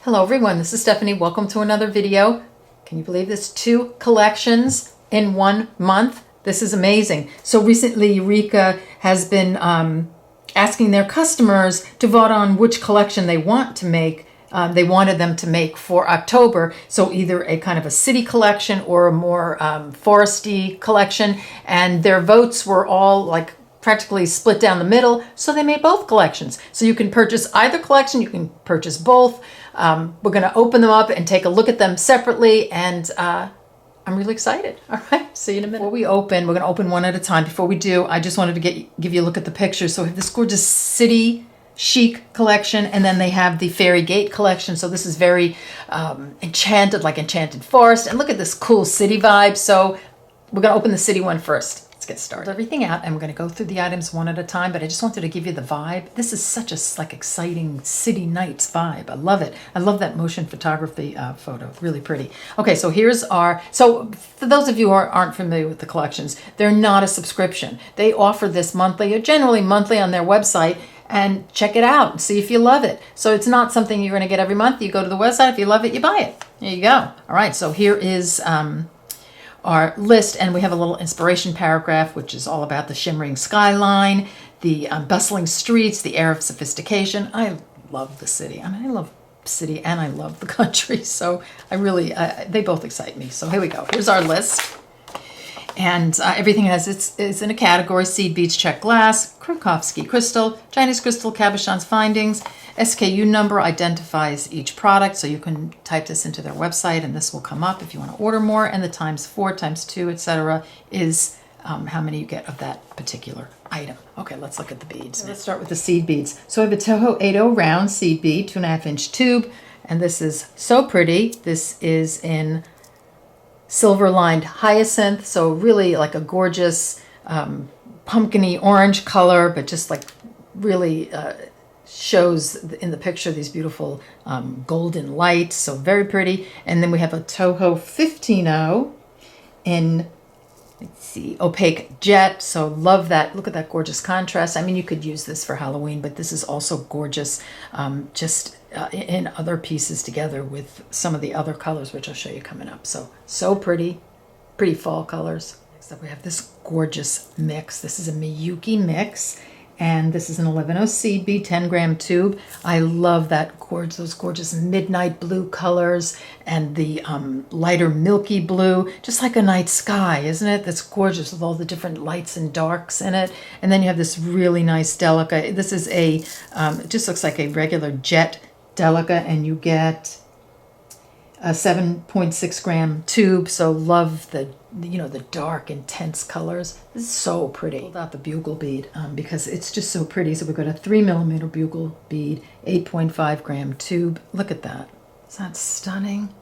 Hello everyone, this is Stephanie. Welcome to another video. Can you believe this? 2 collections in 1 month. This is amazing. So recently Eureka has been asking their customers to vote on which collection they want to make. They wanted them to make for October. So either a kind of a city collection or a more foresty collection. And their votes were all like practically split down the middle, so they made both collections. So you can purchase either collection, you can purchase both. We're going to open them up and take a look at them separately, and I'm really excited. All right, see you in a minute. Before we open, we're going to open one at a time. Before we do, I just wanted to give you a look at the pictures. So we have this gorgeous city chic collection, and then they have the Fairy Gate collection. So this is very enchanted, like Enchanted Forest. And look at this cool city vibe. So we're going to open the city one first. Get started. Everything out, and we're going to go through the items one at a time, but I just wanted to give you the vibe. This is such a exciting city nights vibe. I love it. I love that motion photography photo. Really pretty. Okay, so here's so for those of you who aren't familiar with the collections, they're not a subscription. They offer this monthly, or generally monthly, on their website, and check it out and see if you love it. So it's not something you're going to get every month. You go to the website, if you love it, you buy it. There you go. All right, so here is our list, and we have a little inspiration paragraph which is all about the shimmering skyline, the bustling streets, the air of sophistication. I love the city. I mean, I love city and I love the country, so I really they both excite me. So here we go. Here's our list, and everything is in a category: seed beads, check glass, Krakowski crystal, Chinese crystal, cabochon's findings. SKU number identifies each product, so you can type this into their website and this will come up if you want to order more. And the ×4, ×2, etc. is how many you get of that particular item. Okay, let's look at the beads. Let's start with the seed beads. So I have a Toho 80 round seed bead, 2.5-inch tube, and this is so pretty. This is in silver lined hyacinth, so really like a gorgeous pumpkin-y orange color, but just like really shows in the picture these beautiful golden lights, so very pretty. And then we have a Toho 15-0 in, let's see, opaque jet, so love that. Look at that gorgeous contrast. I mean, you could use this for Halloween, but this is also gorgeous in other pieces together with some of the other colors, which I'll show you coming up. So pretty fall colors. Next up we have this gorgeous mix. This is a Miyuki mix, and this is an 11-0 seed bead, 10-gram tube. I love that those gorgeous midnight blue colors and the lighter milky blue, just like a night sky, isn't it? That's gorgeous with all the different lights and darks in it. And then you have this really nice delica. This is it just looks like a regular jet delica, and you get a 7.6-gram tube. So love the dark intense colors. This is so pretty. Pulled out the bugle bead because it's just so pretty. So we've got a 3mm bugle bead, 8.5-gram tube. Look at that. Isn't that stunning?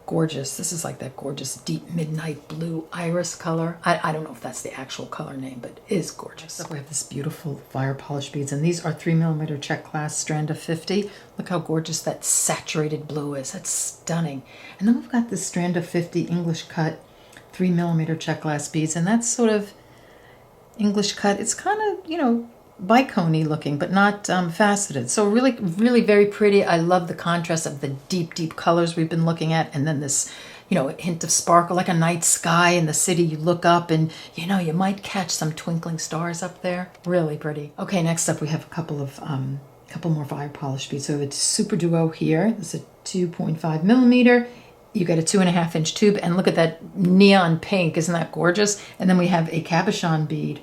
Gorgeous. This is like that gorgeous deep midnight blue iris color. I don't know if that's the actual color name, but it is gorgeous. So we have this beautiful fire polish beads, and these are 3mm check glass strand of 50. Look how gorgeous that saturated blue is. That's stunning. And then we've got this strand of 50 English cut 3mm check glass beads, and that's sort of English cut. It's kind of, bicone-y looking, but not faceted. So really, really very pretty. I love the contrast of the deep colors we've been looking at, and then this, hint of sparkle, like a night sky in the city. You look up and, you might catch some twinkling stars up there. Really pretty. Okay, next up we have a couple more fire polish beads. So we have a Super Duo here. This is a 2.5mm. You get a 2.5-inch tube, and look at that neon pink. Isn't that gorgeous? And then we have a cabochon bead,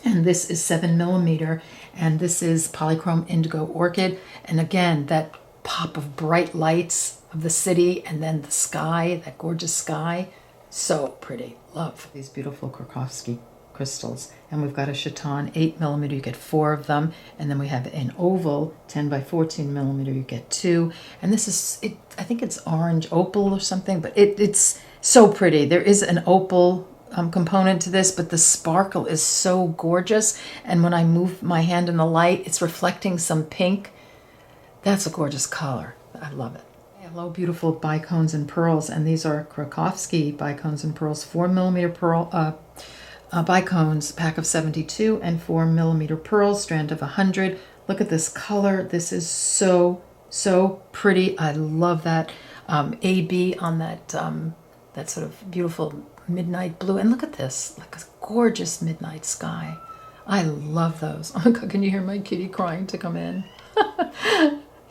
and this is 7mm, and this is polychrome indigo orchid. And again, that pop of bright lights of the city, and then the sky, that gorgeous sky. So pretty. Love these beautiful Krakowski crystals. And we've got a Chaton 8mm, you get 4 of them. And then we have an oval 10x14mm, you get 2. And this is, I think it's orange opal or something, but it's so pretty. There is an opal component to this, but the sparkle is so gorgeous. And when I move my hand in the light, it's reflecting some pink. That's a gorgeous color. I love it. Hello, beautiful bicones and pearls, and these are Krakowski bicones and pearls, 4mm pearl bicones, pack of 72, and 4mm pearls, strand of 100. Look at this color. This is so So pretty. I love that AB on that that sort of beautiful midnight blue. And look at this, like a gorgeous midnight sky. I love those. Oh my God, can you hear my kitty crying to come in?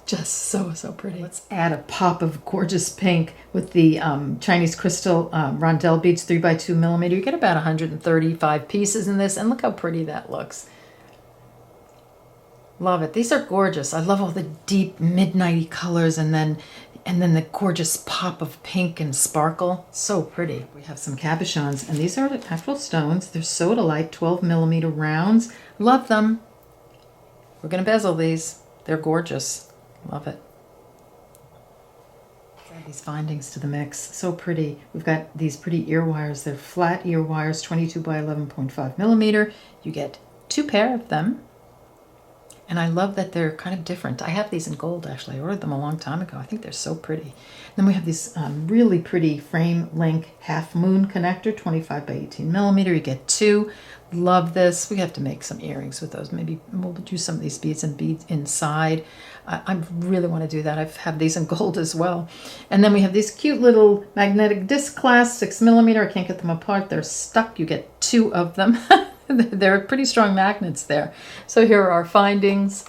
Just so, so pretty. Let's add a pop of gorgeous pink with the Chinese crystal rondelle beads, 3x2 millimeter. You get about 135 pieces in this, and look how pretty that looks. Love it. These are gorgeous. I love all the deep midnighty colors, and then the gorgeous pop of pink and sparkle. So pretty. We have some cabochons, and these are actual stones. They're sodalite 12 millimeter rounds. Love them. We're going to bezel these. They're gorgeous. Love it. Add these findings to the mix. So pretty. We've got these pretty ear wires. They're flat ear wires, 22 by 11.5 millimeter. You get 2 pair of them. And I love that they're kind of different. I have these in gold, actually. I ordered them a long time ago. I think they're so pretty. Then we have these really pretty frame link half moon connector, 25 by 18 millimeter. You get 2. Love this. We have to make some earrings with those. Maybe we'll do some of these beads and beads inside. I really want to do that. I have these in gold as well. And then we have these cute little magnetic disc clasps, 6 millimeter. I can't get them apart. They're stuck. You get 2 of them. They're pretty strong magnets there. So here are our findings.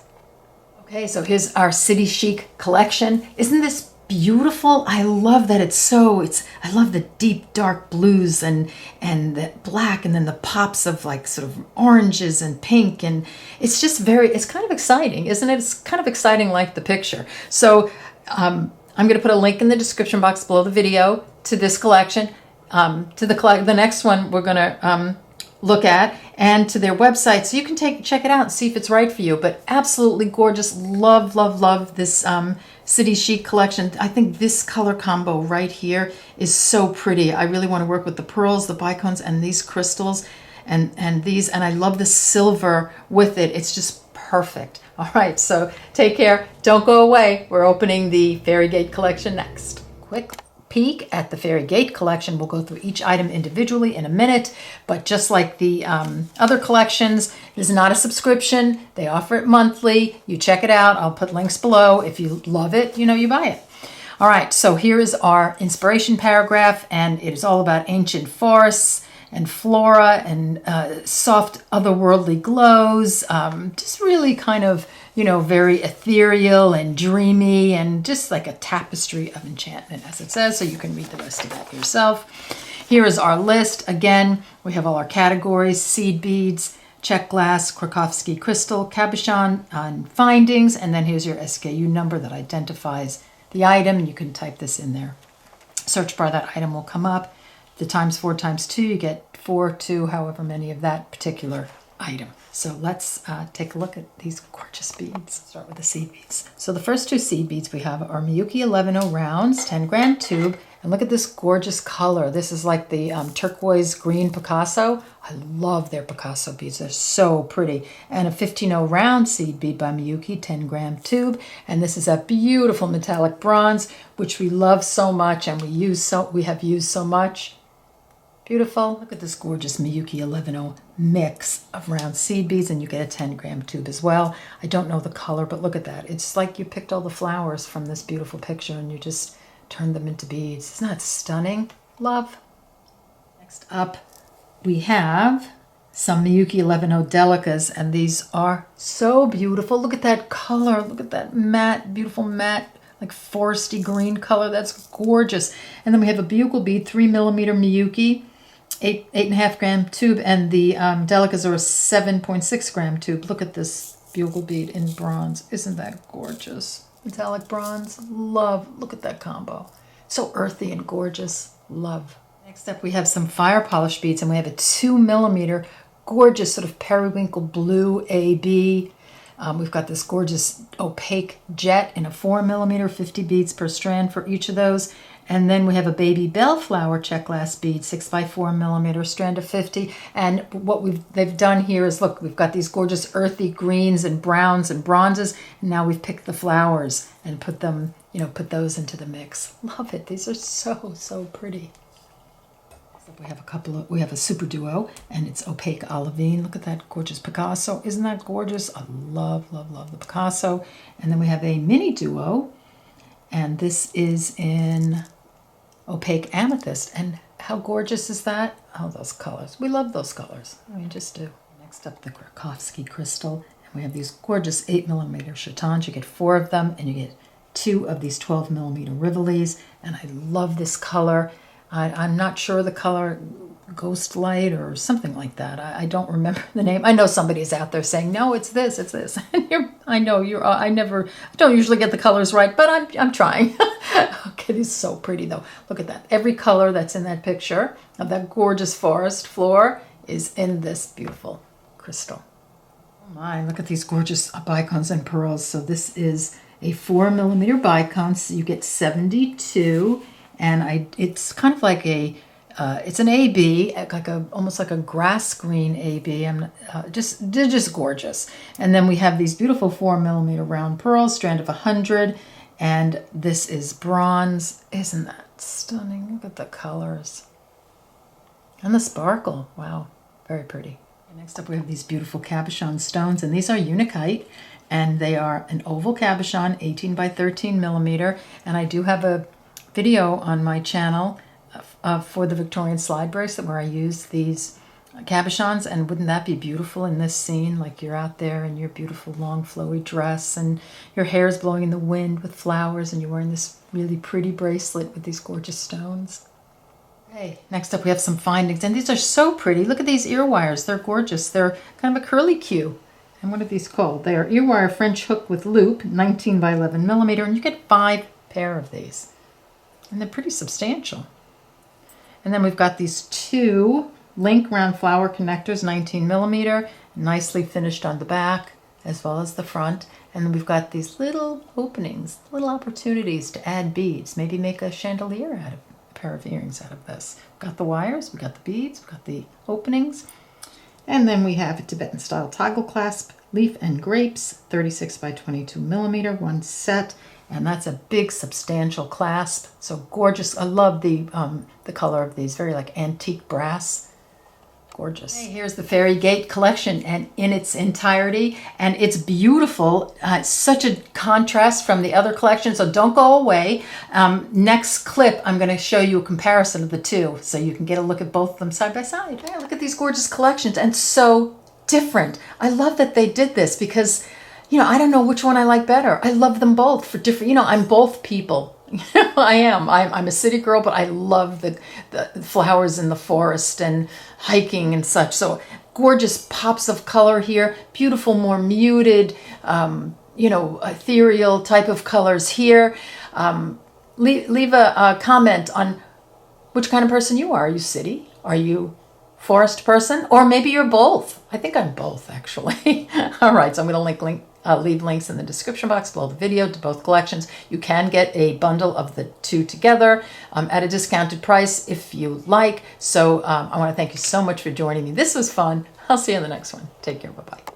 Okay, so here's our City Chic collection. Isn't this beautiful? I love that I love the deep dark blues and the black, and then the pops of like sort of oranges and pink, and it's just it's kind of exciting, isn't it? It's kind of exciting like the picture. So I'm going to put a link in the description box below the video to this collection, to the next one we're going to look at, and to their website, so you can check it out and see if it's right for you. But absolutely gorgeous. Love, love, love this City Chic collection. I think this color combo right here is so pretty. I really want to work with the pearls, the bicones, and these crystals, and I love the silver with it. It's just perfect. All right, so take care. Don't go away. We're opening the Fairy Gate collection next. Quick peek at the Fairy Gate collection. We'll go through each item individually in a minute, but just like the other collections, this is not a subscription. They offer it monthly. You check it out. I'll put links below. If you love it, you buy it. All right, so here is our inspiration paragraph, and it is all about ancient forests and flora and soft otherworldly glows. Just really kind of very ethereal and dreamy, and just like a tapestry of enchantment, as it says, so you can read the rest of that yourself. Here is our list. Again, we have all our categories: seed beads, check glass, Krakowski crystal, cabochon, and findings, and then here's your SKU number that identifies the item, and you can type this in there. Search bar, that item will come up. The ×4 ×2, you get 4 to however many of that particular item. So let's take a look at these gorgeous beads. Start with the seed beads. So the first 2 seed beads we have are Miyuki 11.0 rounds, 10-gram tube. And look at this gorgeous color. This is like the turquoise green Picasso. I love their Picasso beads. They're so pretty. And a 15.0 round seed bead by Miyuki, 10-gram tube. And this is a beautiful metallic bronze, which we love so much and we have used so much. Beautiful. Look at this gorgeous Miyuki 11.0 mix of round seed beads, and you get a 10-gram tube as well. I don't know the color, but look at that. It's like you picked all the flowers from this beautiful picture and you just turned them into beads. Isn't that stunning? Love. Next up, we have some Miyuki 11.0 delicas, and these are so beautiful. Look at that color. Look at that matte, beautiful matte, like foresty green color. That's gorgeous. And then we have a bugle bead, 3 millimeter Miyuki, 8.5 gram tube, and the delicas are a 7.6 gram tube. Look at this bugle bead in bronze. Isn't that gorgeous? Metallic bronze. Love. Look at that combo. So earthy and gorgeous. Love. Next up, we have some fire polish beads, and we have a 2 millimeter gorgeous sort of periwinkle blue AB. We've got this gorgeous opaque jet in a 4 millimeter, 50 beads per strand for each of those. And then we have a baby bellflower check glass bead, 6 by 4 millimeter, strand of 50. And what they've done here is, look, we've got these gorgeous earthy greens and browns and bronzes. And now we've picked the flowers and put them, put those into the mix. Love it. These are so, so pretty. We have a super duo, and it's opaque olivine. Look at that gorgeous Picasso. Isn't that gorgeous? I love, love, love the Picasso. And then we have a mini duo, and this is in opaque amethyst. And how gorgeous is that? Oh, those colors. We love those colors. I mean, just do. Next up, the Krakowski crystal. And we have these gorgeous 8mm chatons. You get 4 of them, and you get 2 of these 12mm Rivolis. And I love this color. I'm not sure the color, Ghost Light or something like that. I don't remember the name. I know somebody's out there saying, no, it's this, it's this. And I don't usually get the colors right, but I'm trying. Okay, this is so pretty though. Look at that. Every color that's in that picture of that gorgeous forest floor is in this beautiful crystal. Oh my, look at these gorgeous bicones and pearls. So this is a 4mm bicone, so you get 72. And it's kind of like it's an AB, almost like a grass green AB. They're just gorgeous. And then we have these beautiful 4mm round pearls, strand of 100, and this is bronze. Isn't that stunning? Look at the colors and the sparkle. Wow, very pretty. And next up, we have these beautiful cabochon stones, and these are Unakite, and they are an oval cabochon, 18 by 13mm, and I do have a video on my channel for the Victorian slide bracelet where I use these cabochons, and wouldn't that be beautiful in this scene? Like you're out there in your beautiful long flowy dress and your hair is blowing in the wind with flowers and you're wearing this really pretty bracelet with these gorgeous stones. Okay, next up we have some findings, and these are so pretty. Look at these ear wires. They're gorgeous. They're kind of a curly Q. And what are these called? They are ear wire French hook with loop, 19 by 11mm, and you get 5 pair of these. And they're pretty substantial. And then we've got these 2 link round flower connectors, 19mm, nicely finished on the back as well as the front. And then we've got these little openings, little opportunities to add beads, maybe make a chandelier out of a pair of earrings out of this. We've got the wires, we've got the beads, we've got the openings. And then we have a Tibetan style toggle clasp, leaf and grapes, 36 by 22mm, one set. And that's a big, substantial clasp. So gorgeous. I love the color of these, very like antique brass. Gorgeous. Hey, here's the Fairy Gate collection and in its entirety. And it's beautiful. It's such a contrast from the other collection, so don't go away. Next clip, I'm going to show you a comparison of the two so you can get a look at both of them side by side. Hey, look at these gorgeous collections, and so different. I love that they did this because I don't know which one I like better. I love them both for different, I'm both people. I am. I'm a city girl, but I love the flowers in the forest and hiking and such. So gorgeous pops of color here. Beautiful, more muted, ethereal type of colors here. Leave a comment on which kind of person you are. Are you city? Are you forest person? Or maybe you're both. I think I'm both, actually. All right, so I'm going to leave links in the description box below the video to both collections. You can get a bundle of the 2 together at a discounted price if you like. So I want to thank you so much for joining me. This was fun. I'll see you in the next one. Take care. Bye-bye.